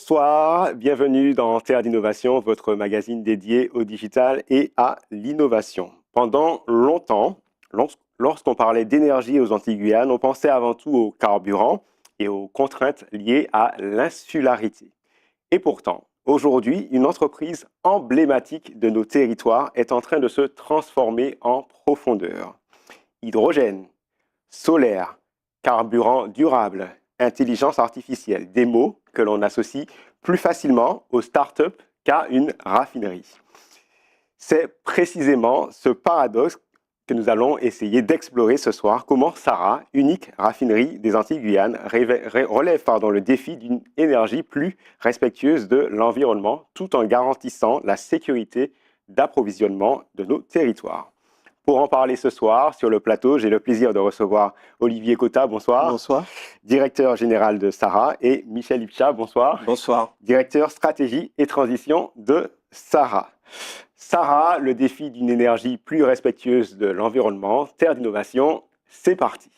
Bonsoir, bienvenue dans Terre d'innovation, votre magazine dédié au digital et à l'innovation. Pendant longtemps, lorsqu'on parlait d'énergie aux Antilles-Guyane, on pensait avant tout au carburant et aux contraintes liées à l'insularité. Et pourtant, aujourd'hui, une entreprise emblématique de nos territoires est en train de se transformer en profondeur. Hydrogène, solaire, carburant durable, intelligence artificielle, des mots que l'on associe plus facilement aux startups qu'à une raffinerie. C'est précisément ce paradoxe que nous allons essayer d'explorer ce soir. Comment Sara, unique raffinerie des Antilles-Guyane, relève le défi d'une énergie plus respectueuse de l'environnement tout en garantissant la sécurité d'approvisionnement de nos territoires. Pour en parler ce soir, sur le plateau, j'ai le plaisir de recevoir Olivier Cotta, bonsoir. Bonsoir. Directeur général de Sara, et Michel Ipcha, bonsoir. Bonsoir. Directeur stratégie et transition de Sara. Sara, le défi d'une énergie plus respectueuse de l'environnement, terre d'innovation, c'est parti.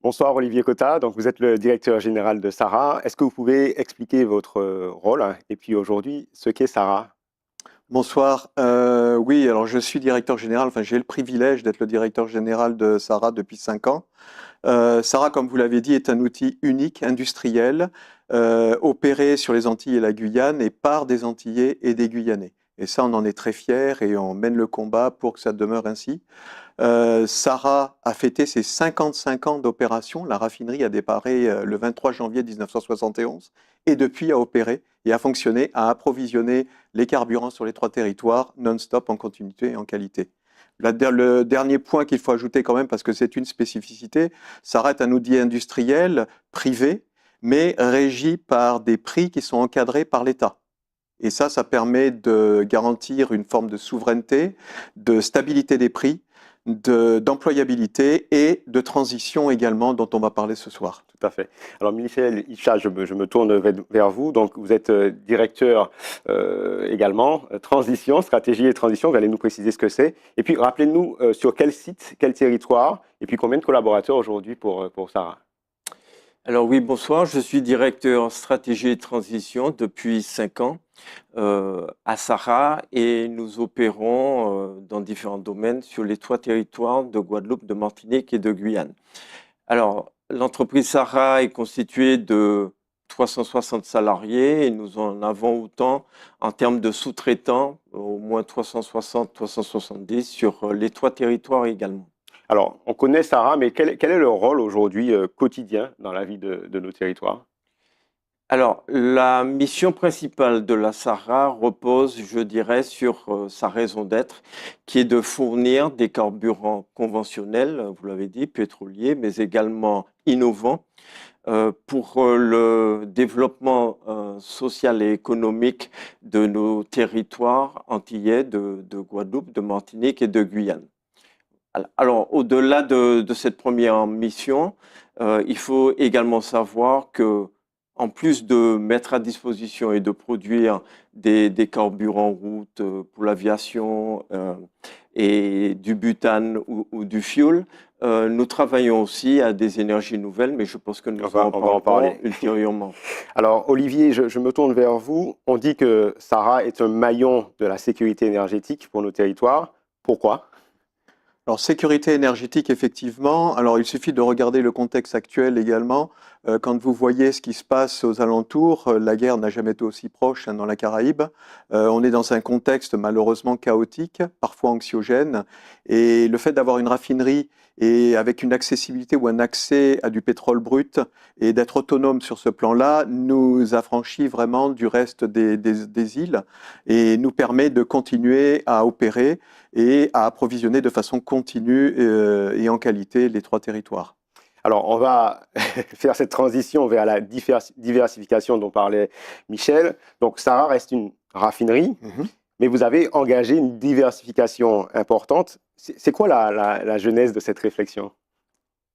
Bonsoir Olivier Cotta, donc vous êtes le directeur général de Sara. Est-ce que vous pouvez expliquer votre rôle et puis aujourd'hui ce qu'est Sara? Bonsoir. Oui, alors je suis directeur général, j'ai le privilège d'être le directeur général de Sara depuis 5 ans. Sara, comme vous l'avez dit, est un outil unique, industriel, opéré sur les Antilles et la Guyane et par des Antillais et des Guyanais. Et ça, on en est très fiers et on mène le combat pour que ça demeure ainsi. Sara a fêté ses 55 ans d'opération. La raffinerie a déparé le 23 janvier 1971 et depuis a opéré et a fonctionné, a approvisionné les carburants sur les 3 territoires non-stop, en continuité et en qualité. Le dernier point qu'il faut ajouter quand même, parce que c'est une spécificité, Sara est un outil industriel privé, mais régi par des prix qui sont encadrés par l'État. Et ça permet de garantir une forme de souveraineté, de stabilité des prix, d'employabilité et de transition également, dont on va parler ce soir. Tout à fait. Alors Michel Ipcha, je me tourne vers vous. Donc vous êtes directeur également, transition, stratégie et transition. Vous allez nous préciser ce que c'est. Et puis rappelez-nous sur quel site, quel territoire, et puis combien de collaborateurs aujourd'hui pour Sara? Alors oui, bonsoir, je suis directeur stratégie et transition depuis 5 ans à Sara et nous opérons dans différents domaines sur les 3 territoires de Guadeloupe, de Martinique et de Guyane. Alors, l'entreprise Sara est constituée de 360 salariés et nous en avons autant en termes de sous-traitants, au moins 360-370 sur les 3 territoires également. Alors, on connaît Sara, mais quel est le rôle aujourd'hui quotidien dans la vie de nos territoires? Alors, la mission principale de la Sara repose, je dirais, sur sa raison d'être, qui est de fournir des carburants conventionnels, vous l'avez dit, pétroliers, mais également innovants, pour le développement social et économique de nos territoires antillais, de Guadeloupe, de Martinique et de Guyane. Alors, au-delà de cette première mission, il faut également savoir que, en plus de mettre à disposition et de produire des carburants route pour l'aviation et du butane ou du fioul, nous travaillons aussi à des énergies nouvelles, mais je pense que nous on va en parler ultérieurement. Alors Olivier, je me tourne vers vous. On dit que Sara est un maillon de la sécurité énergétique pour nos territoires. Pourquoi? Alors, sécurité énergétique, effectivement. Alors, il suffit de regarder le contexte actuel également. Quand vous voyez ce qui se passe aux alentours, la guerre n'a jamais été aussi proche dans la Caraïbe. On est dans un contexte malheureusement chaotique, parfois anxiogène. Et le fait d'avoir une raffinerie et avec une accessibilité ou un accès à du pétrole brut et d'être autonome sur ce plan-là nous affranchit vraiment du reste des îles et nous permet de continuer à opérer et à approvisionner de façon continue et en qualité les 3 territoires. Alors, on va faire cette transition vers la diversification dont parlait Michel. Donc, Sara reste une raffinerie. Mais vous avez engagé une diversification importante. C'est quoi la genèse de cette réflexion?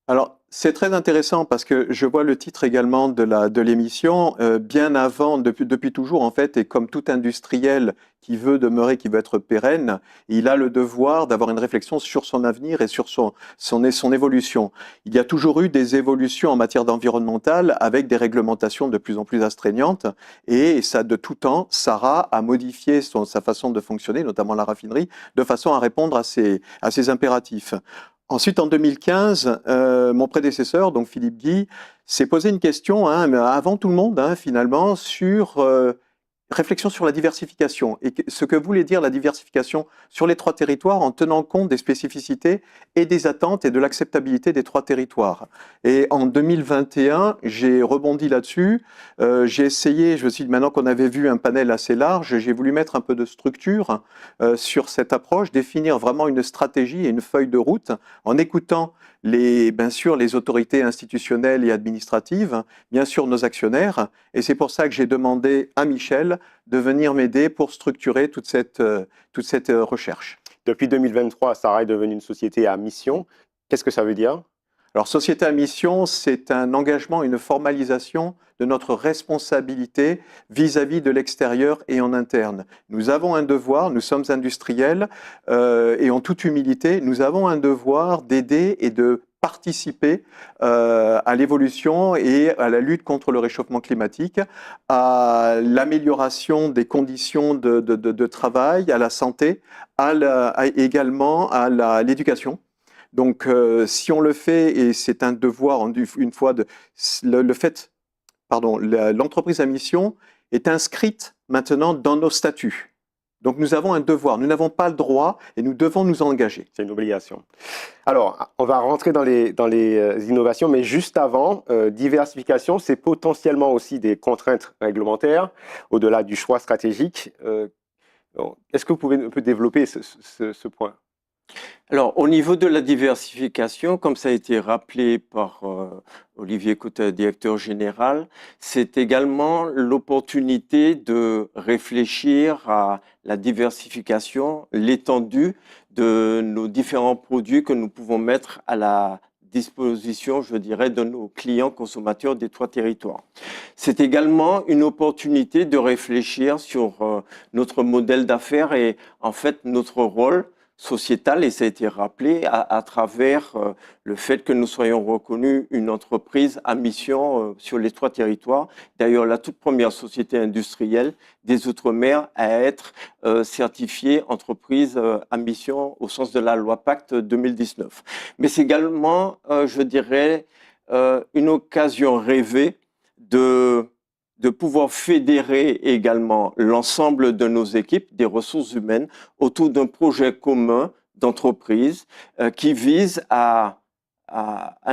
Alors, c'est très intéressant parce que je vois le titre également de l'émission, bien avant, depuis toujours en fait, et comme tout industriel qui veut demeurer, qui veut être pérenne, il a le devoir d'avoir une réflexion sur son avenir et sur son évolution. Il y a toujours eu des évolutions en matière d'environnemental avec des réglementations de plus en plus astreignantes, et ça, de tout temps, Sarah a modifié sa façon de fonctionner, notamment la raffinerie, de façon à répondre à ces impératifs. Ensuite, en 2015, mon prédécesseur, donc Philippe Guy, s'est posé une question, hein, mais avant tout le monde, hein, finalement, sur réflexion sur la diversification et ce que voulait dire la diversification sur les trois territoires en tenant compte des spécificités et des attentes et de l'acceptabilité des trois territoires. Et en 2021, j'ai rebondi là-dessus. J'ai essayé, je me suis dit, maintenant qu'on avait vu un panel assez large, j'ai voulu mettre un peu de structure sur cette approche, définir vraiment une stratégie et une feuille de route en écoutant bien sûr les autorités institutionnelles et administratives, bien sûr nos actionnaires, et c'est pour ça que j'ai demandé à Michel de venir m'aider pour structurer toute cette recherche. Depuis 2023, Sarah est devenue une société à mission. Qu'est-ce que ça veut dire? Alors, société à mission, c'est un engagement, une formalisation de notre responsabilité vis-à-vis de l'extérieur et en interne. Nous avons un devoir, nous sommes industriels, et en toute humilité, nous avons un devoir d'aider et de participer à l'évolution et à la lutte contre le réchauffement climatique, à l'amélioration des conditions de travail, à la santé, également à l'éducation. Donc, si on le fait, et c'est un devoir, une fois, l'entreprise à mission est inscrite maintenant dans nos statuts. Donc, nous avons un devoir, nous n'avons pas le droit et nous devons nous engager. C'est une obligation. Alors, on va rentrer dans les innovations, mais juste avant, diversification, c'est potentiellement aussi des contraintes réglementaires, au-delà du choix stratégique. Est-ce que vous pouvez un peu développer ce point? Alors, au niveau de la diversification, comme ça a été rappelé par Olivier Cotta, directeur général, c'est également l'opportunité de réfléchir à la diversification, l'étendue de nos différents produits que nous pouvons mettre à la disposition, je dirais, de nos clients consommateurs des trois territoires. C'est également une opportunité de réfléchir sur notre modèle d'affaires et en fait notre rôle sociétal, et ça a été rappelé à travers le fait que nous soyons reconnus une entreprise à mission sur les trois territoires. D'ailleurs, la toute première société industrielle des Outre-mer à être certifiée entreprise à mission au sens de la loi Pacte 2019. Mais c'est également, je dirais, une occasion rêvée de pouvoir fédérer également l'ensemble de nos équipes, des ressources humaines, autour d'un projet commun d'entreprise qui vise à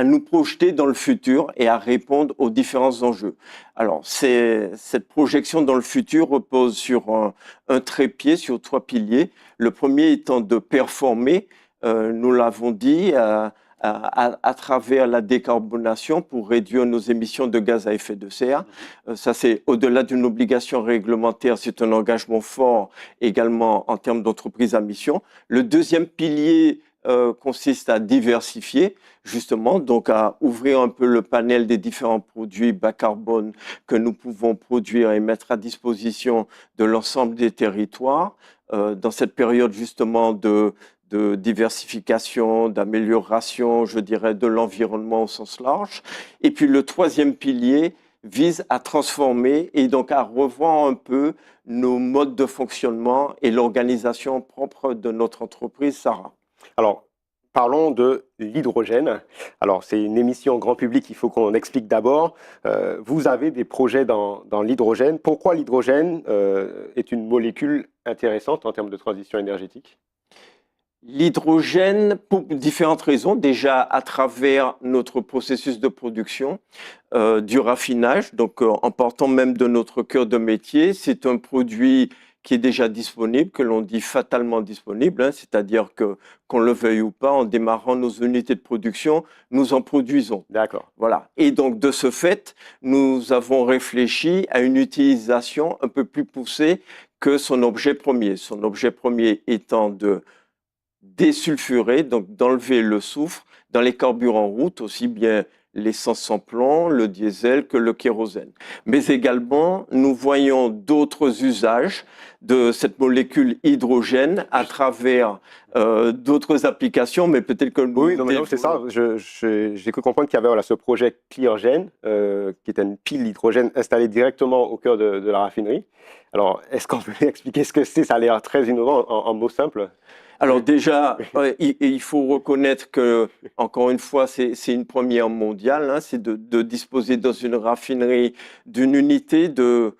nous projeter dans le futur et à répondre aux différents enjeux. Alors, cette projection dans le futur repose sur un trépied, sur trois piliers. Le premier étant de performer, nous l'avons dit, à travers la décarbonation pour réduire nos émissions de gaz à effet de serre. Ça, c'est au-delà d'une obligation réglementaire, c'est un engagement fort également en termes d'entreprise à mission. Le deuxième pilier consiste à diversifier, justement, donc à ouvrir un peu le panel des différents produits bas carbone que nous pouvons produire et mettre à disposition de l'ensemble des territoires dans cette période justement de diversification, d'amélioration, je dirais, de l'environnement au sens large. Et puis le troisième pilier vise à transformer et donc à revoir un peu nos modes de fonctionnement et l'organisation propre de notre entreprise, Sarah. Alors, parlons de l'hydrogène. Alors, c'est une émission grand public, il faut qu'on explique d'abord. Vous avez des projets dans l'hydrogène. Pourquoi l'hydrogène est une molécule intéressante en termes de transition énergétique? L'hydrogène, pour différentes raisons, déjà à travers notre processus de production, du raffinage, donc en partant même de notre cœur de métier, c'est un produit qui est déjà disponible, que l'on dit fatalement disponible, hein, c'est-à-dire que qu'on le veuille ou pas, en démarrant nos unités de production, nous en produisons. D'accord. Voilà. Et donc, de ce fait, nous avons réfléchi à une utilisation un peu plus poussée que son objet premier. Son objet premier étant de désulfurer, donc d'enlever le soufre dans les carburants route, aussi bien l'essence sans plomb, le diesel que le kérosène. Mais également, nous voyons d'autres usages de cette molécule hydrogène à travers d'autres applications, mais peut-être que nous... Oui, non, mais non, c'est ça. J'ai cru comprendre qu'il y avait voilà, ce projet Cleargen, qui est une pile d'hydrogène installée directement au cœur de la raffinerie. Alors, est-ce qu'on peut expliquer ce que c'est? Ça a l'air très innovant en mots simples. Alors déjà, il faut reconnaître que, encore une fois, c'est une première mondiale, hein, c'est de disposer dans une raffinerie d'une unité de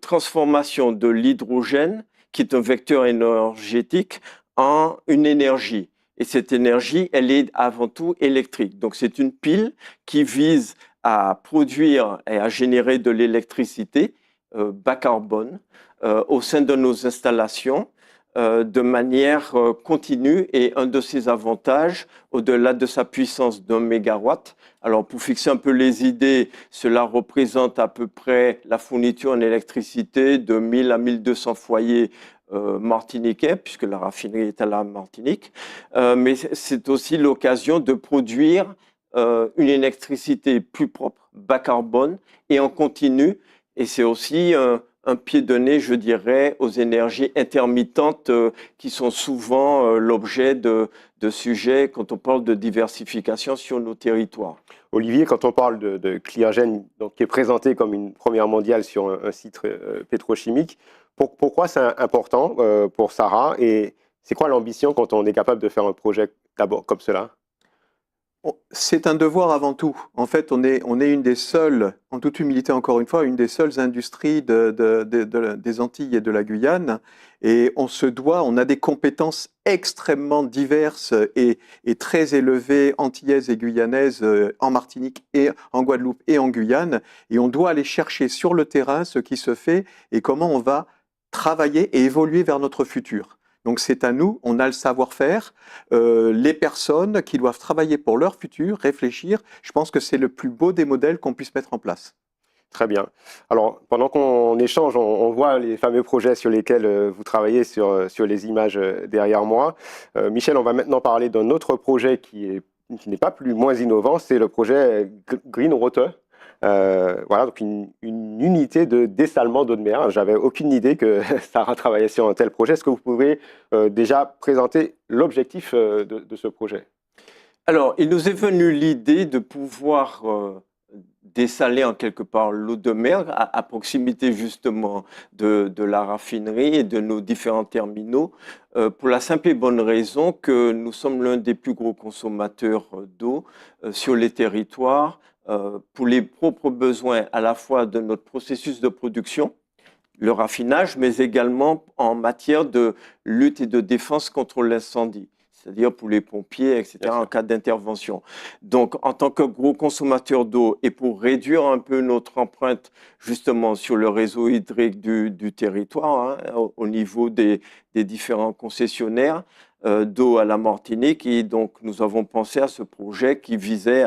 transformation de l'hydrogène, qui est un vecteur énergétique, en une énergie. Et cette énergie, elle est avant tout électrique. Donc c'est une pile qui vise à produire et à générer de l'électricité bas carbone au sein de nos installations, de manière continue, et un de ses avantages, au-delà de sa puissance d'1 mégawatt, alors pour fixer un peu les idées, cela représente à peu près la fourniture en électricité de 1000 à 1200 foyers martiniquais, puisque la raffinerie est à la Martinique, mais c'est aussi l'occasion de produire une électricité plus propre, bas carbone et en continu, et c'est aussi un pied de nez, je dirais, aux énergies intermittentes qui sont souvent l'objet de sujets quand on parle de diversification sur nos territoires. Olivier, quand on parle de Cleargen, donc, qui est présenté comme une première mondiale sur un site pétrochimique, pourquoi c'est important pour Sarah, et c'est quoi l'ambition quand on est capable de faire un projet d'abord comme cela? C'est un devoir avant tout. En fait, on est une des seules, en toute humilité encore une fois, une des seules industries des Antilles et de la Guyane. Et on se doit, on a des compétences extrêmement diverses et très élevées, antillaises et guyanaises, en Martinique et en Guadeloupe et en Guyane. Et on doit aller chercher sur le terrain ce qui se fait et comment on va travailler et évoluer vers notre futur. Donc c'est à nous, on a le savoir-faire, les personnes qui doivent travailler pour leur futur, réfléchir. Je pense que c'est le plus beau des modèles qu'on puisse mettre en place. Très bien. Alors, pendant qu'on échange, on voit les fameux projets sur lesquels vous travaillez sur les images derrière moi. Michel, on va maintenant parler d'un autre projet qui n'est pas moins innovant, c'est le projet Green Water. Voilà, donc une unité de dessalement d'eau de mer. J'avais aucune idée que Sarah travaillait sur un tel projet. Est-ce que vous pouvez déjà présenter l'objectif de ce projet? Alors, il nous est venu l'idée de pouvoir dessaler en quelque part l'eau de mer à proximité justement de la raffinerie et de nos différents terminaux, pour la simple et bonne raison que nous sommes l'un des plus gros consommateurs d'eau sur les territoires, pour les propres besoins à la fois de notre processus de production, le raffinage, mais également en matière de lutte et de défense contre l'incendie, c'est-à-dire pour les pompiers, etc., en cas d'intervention. Donc, en tant que gros consommateur d'eau et pour réduire un peu notre empreinte justement sur le réseau hydrique du territoire, hein, au niveau des différents concessionnaires d'eau à la Martinique, et donc nous avons pensé à ce projet qui visait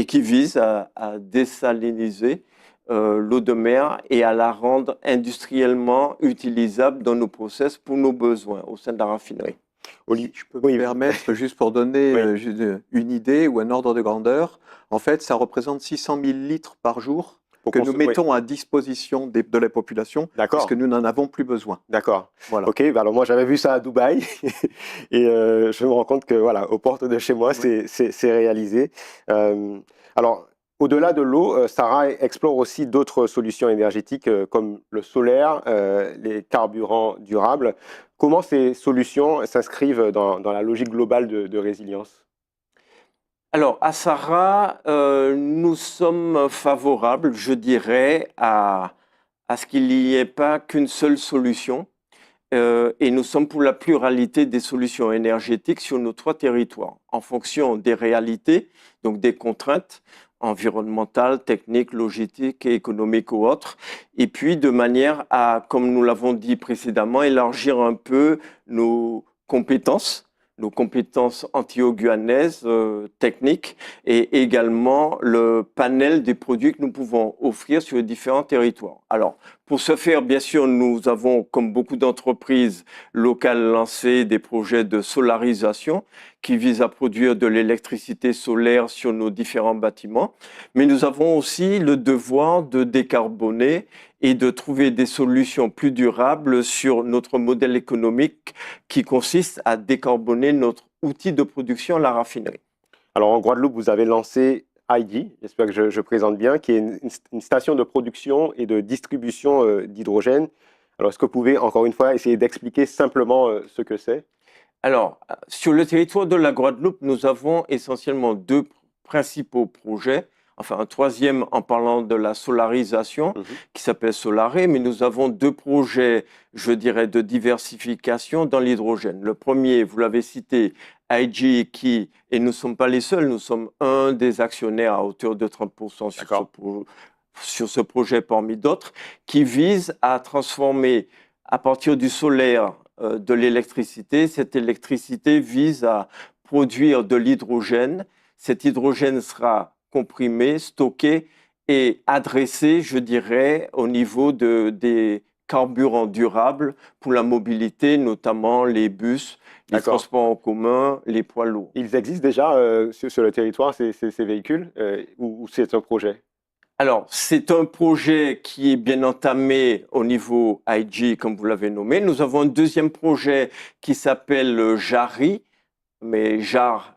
qui vise à désaliniser l'eau de mer et à la rendre industriellement utilisable dans nos process pour nos besoins au sein de la raffinerie. Si je peux me permettre, juste pour donner une idée ou un ordre de grandeur, en fait, ça représente 600 000 litres par jour que nous mettons à disposition de la population, parce que nous n'en avons plus besoin. D'accord. Voilà. Ok, bah alors moi j'avais vu ça à Dubaï et je me rends compte que voilà, aux portes de chez moi, c'est réalisé. Alors, au-delà de l'eau, Sarah explore aussi d'autres solutions énergétiques comme le solaire, les carburants durables. Comment ces solutions s'inscrivent dans la logique globale de résilience? Alors, à Sarah, nous sommes favorables, je dirais, à ce qu'il n'y ait pas qu'une seule solution. Et nous sommes pour la pluralité des solutions énergétiques sur nos 3 territoires, en fonction des réalités, donc des contraintes. environnementales, techniques, logistiques et économiques ou autres. Et puis, de manière à, comme nous l'avons dit précédemment, élargir un peu nos compétences antio-guyanaises techniques et également le panel des produits que nous pouvons offrir sur les différents territoires. Alors, pour ce faire, bien sûr, nous avons, comme beaucoup d'entreprises locales, lancé des projets de solarisation qui visent à produire de l'électricité solaire sur nos différents bâtiments. Mais nous avons aussi le devoir de décarboner et de trouver des solutions plus durables sur notre modèle économique qui consiste à décarboner notre outil de production, la raffinerie. Alors, en Guadeloupe, vous avez lancé IG, j'espère que je présente bien, qui est une station de production et de distribution d'hydrogène. Alors, est-ce que vous pouvez, encore une fois, essayer d'expliquer simplement ce que c'est? Alors, sur le territoire de la Guadeloupe, nous avons essentiellement deux principaux projets. Enfin, un troisième en parlant de la solarisation qui s'appelle Solaré, mais nous avons deux projets, je dirais, de diversification dans l'hydrogène. Le premier, vous l'avez cité, IG, et nous ne sommes pas les seuls, nous sommes un des actionnaires à hauteur de 30% sur ce projet parmi d'autres, qui vise à transformer à partir du solaire de l'électricité. Cette électricité vise à produire de l'hydrogène. Cet hydrogène sera comprimé, stocké et adressé, je dirais, au niveau des carburants durables pour la mobilité, notamment les bus, les transports en commun, les poids lourds. Ils existent déjà sur le territoire, ces véhicules, ou c'est un projet? Alors, c'est un projet qui est bien entamé au niveau IG, comme vous l'avez nommé. Nous avons un deuxième projet qui s'appelle JARI, mais JAR,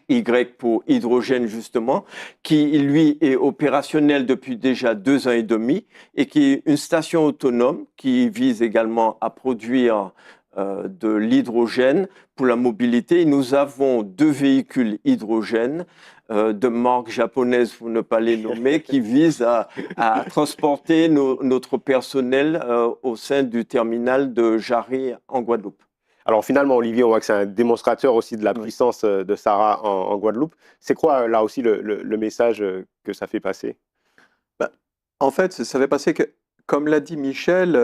HY pour hydrogène justement, qui lui est opérationnel depuis déjà 2 ans et demi et qui est une station autonome qui vise également à produire de l'hydrogène pour la mobilité. Et nous avons 2 véhicules hydrogène de marque japonaise, pour ne pas les nommer, qui visent à transporter notre personnel au sein du terminal de Jarry en Guadeloupe. Alors finalement, Olivier, on voit que c'est un démonstrateur aussi de la puissance de Sara en Guadeloupe. C'est quoi là aussi le message que ça fait passer? En fait, ça fait passer que, comme l'a dit Michel,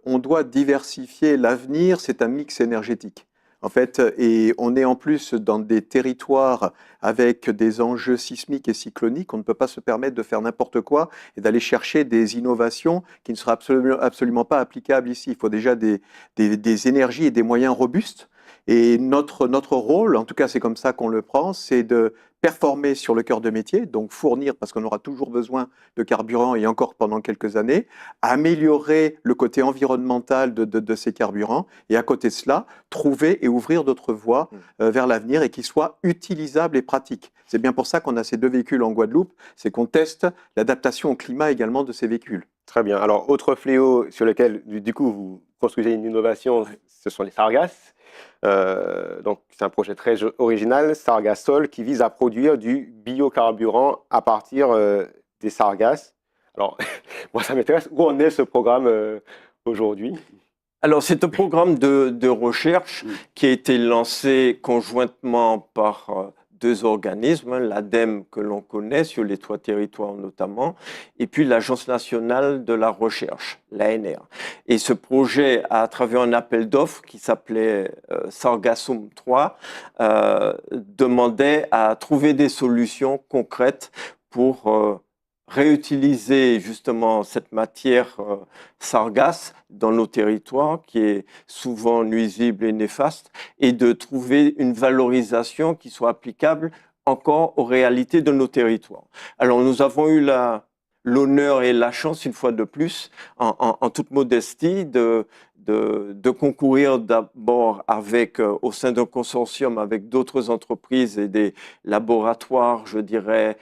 on doit diversifier l'avenir, c'est un mix énergétique. En fait, et on est en plus dans des territoires avec des enjeux sismiques et cycloniques. On ne peut pas se permettre de faire n'importe quoi et d'aller chercher des innovations qui ne seraient absolument pas applicables ici. Il faut déjà des énergies et des moyens robustes. Et notre rôle, en tout cas c'est comme ça qu'on le prend, c'est de performer sur le cœur de métier, donc fournir, parce qu'on aura toujours besoin de carburant et encore pendant quelques années, améliorer le côté environnemental de ces carburants et à côté de cela, trouver et ouvrir d'autres voies vers l'avenir et qui soient utilisables et pratiques. C'est bien pour ça qu'on a ces 2 véhicules en Guadeloupe, c'est qu'on teste l'adaptation au climat également de ces véhicules. Très bien. Alors, autre fléau sur lequel, du coup, vous construisez une innovation, ce sont les sargasses. Donc, c'est un projet très original, Sargasol, qui vise à produire du biocarburant à partir des sargasses. Alors, moi, ça m'intéresse. Où en est ce programme aujourd'hui? Alors, c'est un programme de recherche qui a été lancé conjointement par 2 organismes, l'ADEME que l'on connaît sur les 3 territoires notamment, et puis l'Agence nationale de la recherche, l'ANR. Et ce projet, à travers un appel d'offres qui s'appelait Sargassum 3, demandait à trouver des solutions concrètes pour réutiliser justement cette matière sargasse dans nos territoires qui est souvent nuisible et néfaste et de trouver une valorisation qui soit applicable encore aux réalités de nos territoires. Alors nous avons eu l'honneur et la chance, une fois de plus, en toute modestie, de concourir d'abord avec, au sein d'un consortium avec d'autres entreprises et des laboratoires, je dirais,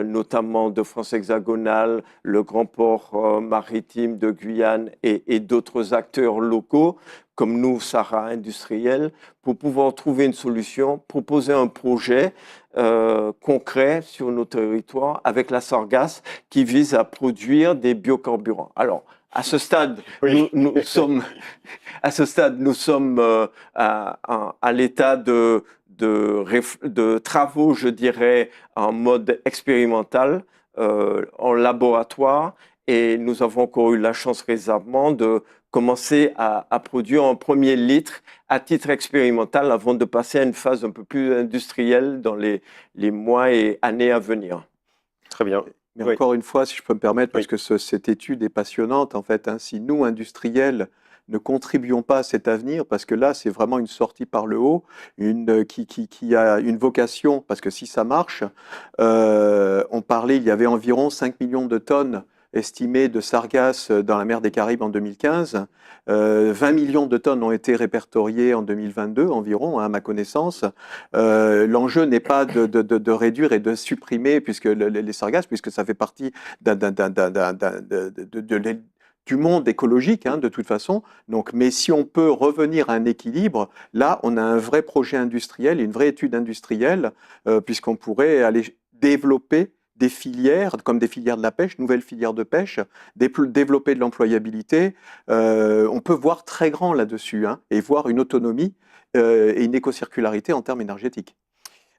notamment de France hexagonale, le Grand Port maritime de Guyane et d'autres acteurs locaux, comme nous, Sara Industriel, pour pouvoir trouver une solution, proposer un projet concret sur nos territoires avec la sargasse qui vise à produire des biocarburants. Alors, à ce stade, nous sommes à l'état de de travaux, je dirais, en mode expérimental, en laboratoire. Et nous avons encore eu la chance récemment de commencer à produire un premier litre à titre expérimental avant de passer à une phase un peu plus industrielle dans les mois et années à venir. Très bien. Mais Oui. encore une fois, si je peux me permettre, parce Oui. que cette étude est passionnante, en fait, hein, si nous, industriels, ne contribuons pas à cet avenir, parce que là, c'est vraiment une sortie par le haut, qui a une vocation, parce que si ça marche, on parlait, il y avait environ 5 millions de tonnes estimées de sargasses dans la mer des Caraïbes en 2015. 20 millions de tonnes ont été répertoriées en 2022 environ, hein, à ma connaissance. L'enjeu n'est pas de réduire et de supprimer puisque les sargasses, puisque ça fait partie du monde écologique, hein, de toute façon. Donc, mais si on peut revenir à un équilibre, là, on a un vrai projet industriel, une vraie étude industrielle, puisqu'on pourrait aller développer des filières, comme des filières de la pêche, nouvelles filières de pêche, développer de l'employabilité. On peut voir très grand là-dessus, hein, et voir une autonomie et une écocircularité en termes énergétiques.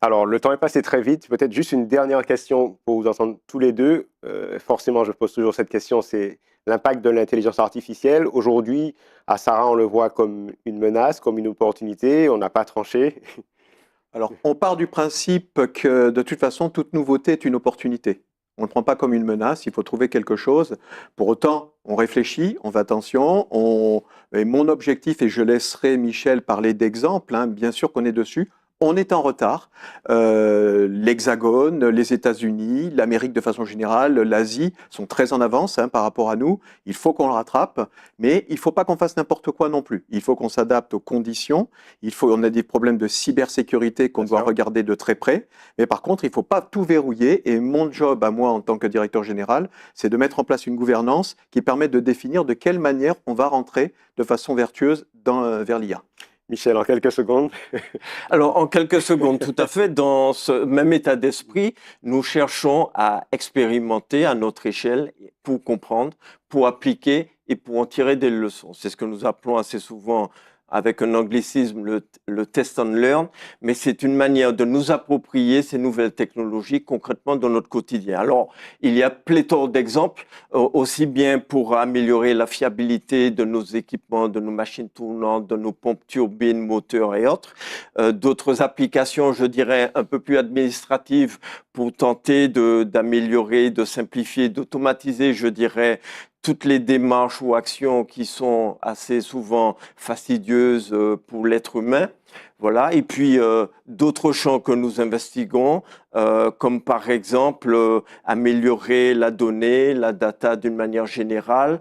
Alors, le temps est passé très vite. Peut-être juste une dernière question pour vous entendre tous les deux. Forcément, je pose toujours cette question, c'est l'impact de l'intelligence artificielle. Aujourd'hui, à Sarah, on le voit comme une menace, comme une opportunité. On n'a pas tranché. Alors, on part du principe que de toute façon, toute nouveauté est une opportunité. On ne le prend pas comme une menace, il faut trouver quelque chose. Pour autant, on réfléchit, on fait attention. Et mon objectif, et je laisserai Michel parler d'exemples, hein, bien sûr qu'on est dessus, on est en retard. L'Hexagone, les États-Unis, l'Amérique de façon générale, l'Asie sont très en avance, hein, par rapport à nous. Il faut qu'on le rattrape, mais il ne faut pas qu'on fasse n'importe quoi non plus. Il faut qu'on s'adapte aux conditions. On a des problèmes de cybersécurité qu'on doit regarder de très près. Mais par contre, il ne faut pas tout verrouiller. Et mon job à moi, en tant que directeur général, c'est de mettre en place une gouvernance qui permette de définir de quelle manière on va rentrer de façon vertueuse vers l'IA. Michel, en quelques secondes. Alors, en quelques secondes, tout à fait, dans ce même état d'esprit, nous cherchons à expérimenter à notre échelle pour comprendre, pour appliquer et pour en tirer des leçons. C'est ce que nous appelons assez souvent, avec un anglicisme, le test and learn, mais c'est une manière de nous approprier ces nouvelles technologies concrètement dans notre quotidien. Alors, il y a pléthore d'exemples, aussi bien pour améliorer la fiabilité de nos équipements, de nos machines tournantes, de nos pompes, turbines, moteurs et autres. D'autres applications, je dirais, un peu plus administratives pour tenter d'améliorer, de simplifier, d'automatiser, je dirais, toutes les démarches ou actions qui sont assez souvent fastidieuses pour l'être humain. Voilà. Et puis, d'autres champs que nous investiguons, comme par exemple améliorer la donnée, la data d'une manière générale,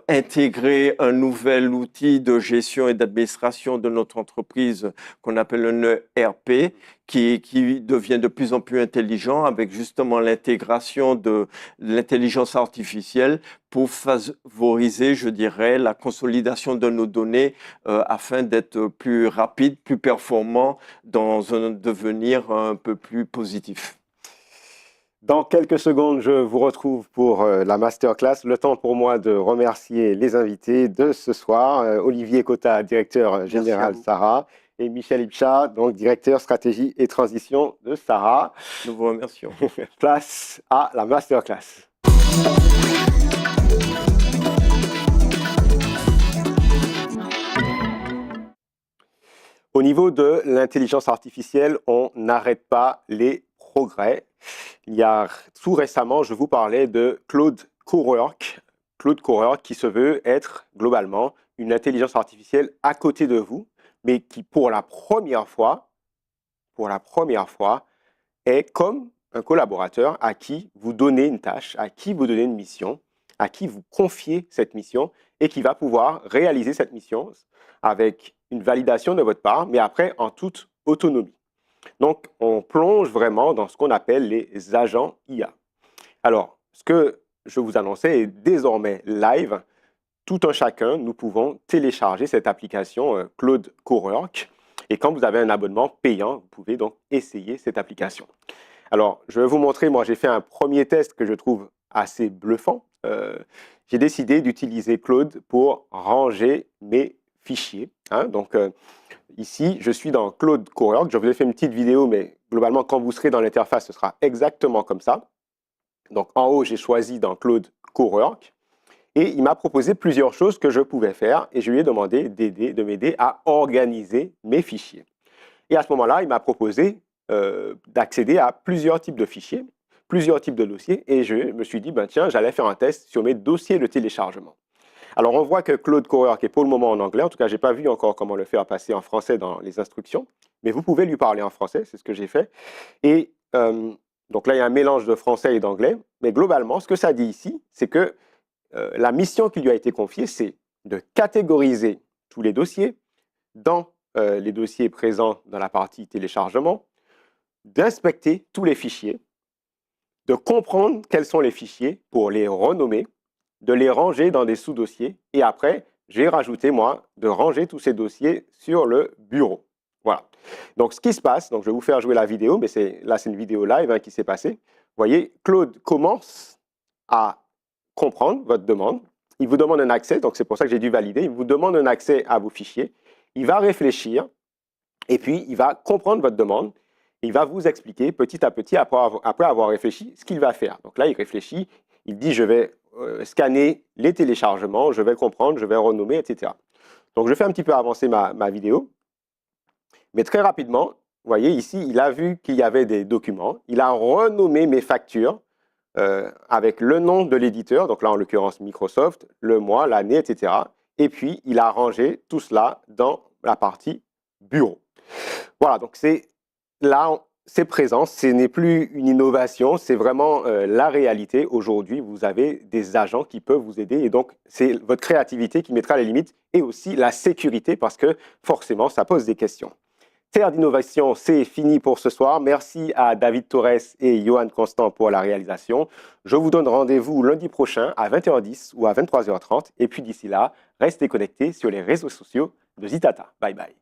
intégrer un nouvel outil de gestion et d'administration de notre entreprise qu'on appelle un ERP, qui devient de plus en plus intelligent avec justement l'intégration de l'intelligence artificielle pour favoriser, je dirais, la consolidation de nos données afin d'être plus rapide, plus performant dans un devenir un peu plus positif. Dans quelques secondes, je vous retrouve pour la masterclass. Le temps pour moi de remercier les invités de ce soir. Olivier Cotta, directeur général Sarah, et Michel Ipcha, donc directeur stratégie et transition de Sarah. Nous vous remercions. Place à la masterclass. Au niveau de l'intelligence artificielle, on n'arrête pas les progrès. Il y a tout récemment, je vous parlais de Claude Cowork. Claude Cowork qui se veut être globalement une intelligence artificielle à côté de vous, mais qui pour la première fois, est comme un collaborateur à qui vous donnez une tâche, à qui vous donnez une mission, à qui vous confiez cette mission et qui va pouvoir réaliser cette mission avec une validation de votre part, mais après en toute autonomie. Donc, on plonge vraiment dans ce qu'on appelle les agents IA. Alors, ce que je vous annonçais est désormais live. Tout un chacun, nous pouvons télécharger cette application Claude Cowork. Et quand vous avez un abonnement payant, vous pouvez donc essayer cette application. Alors, je vais vous montrer, moi j'ai fait un premier test que je trouve assez bluffant. J'ai décidé d'utiliser Claude pour ranger mes fichiers. Hein. Donc, Ici, je suis dans Claude Cowork. Je vous ai fait une petite vidéo, mais globalement, quand vous serez dans l'interface, ce sera exactement comme ça. Donc, en haut, j'ai choisi dans Claude Cowork. Et il m'a proposé plusieurs choses que je pouvais faire. Et je lui ai demandé de m'aider à organiser mes fichiers. Et à ce moment-là, il m'a proposé d'accéder à plusieurs types de fichiers, plusieurs types de dossiers. Et je me suis dit, ben, tiens, j'allais faire un test sur mes dossiers de téléchargement. Alors, on voit que Claude Cowork est pour le moment en anglais. En tout cas, je n'ai pas vu encore comment le faire passer en français dans les instructions. Mais vous pouvez lui parler en français, c'est ce que j'ai fait. Et donc là, il y a un mélange de français et d'anglais. Mais globalement, ce que ça dit ici, c'est que la mission qui lui a été confiée, c'est de catégoriser tous les dossiers dans les dossiers présents dans la partie téléchargement, d'inspecter tous les fichiers, de comprendre quels sont les fichiers pour les renommer, de les ranger dans des sous-dossiers et après, j'ai rajouté, moi, de ranger tous ces dossiers sur le bureau. Voilà. Donc, ce qui se passe, donc je vais vous faire jouer la vidéo, mais là, c'est une vidéo live qui s'est passée. Vous voyez, Claude commence à comprendre votre demande. Il vous demande un accès, donc c'est pour ça que j'ai dû valider. Il vous demande un accès à vos fichiers. Il va réfléchir et puis il va comprendre votre demande. Il va vous expliquer petit à petit, après avoir réfléchi, ce qu'il va faire. Donc là, il réfléchit, il dit je vais scanner les téléchargements, je vais comprendre, je vais renommer, etc. Donc je fais un petit peu avancer ma vidéo. Mais très rapidement, vous voyez ici, il a vu qu'il y avait des documents. Il a renommé mes factures avec le nom de l'éditeur, donc là en l'occurrence Microsoft, le mois, l'année, etc. Et puis, il a rangé tout cela dans la partie bureau. Voilà, donc là, c'est présent, ce n'est plus une innovation, c'est vraiment la réalité. Aujourd'hui, vous avez des agents qui peuvent vous aider et donc c'est votre créativité qui mettra les limites et aussi la sécurité parce que forcément, ça pose des questions. Terre d'innovation, c'est fini pour ce soir. Merci à David Torres et Johan Constant pour la réalisation. Je vous donne rendez-vous lundi prochain à 20h10 ou à 23h30. Et puis d'ici là, restez connectés sur les réseaux sociaux de Zitata. Bye bye.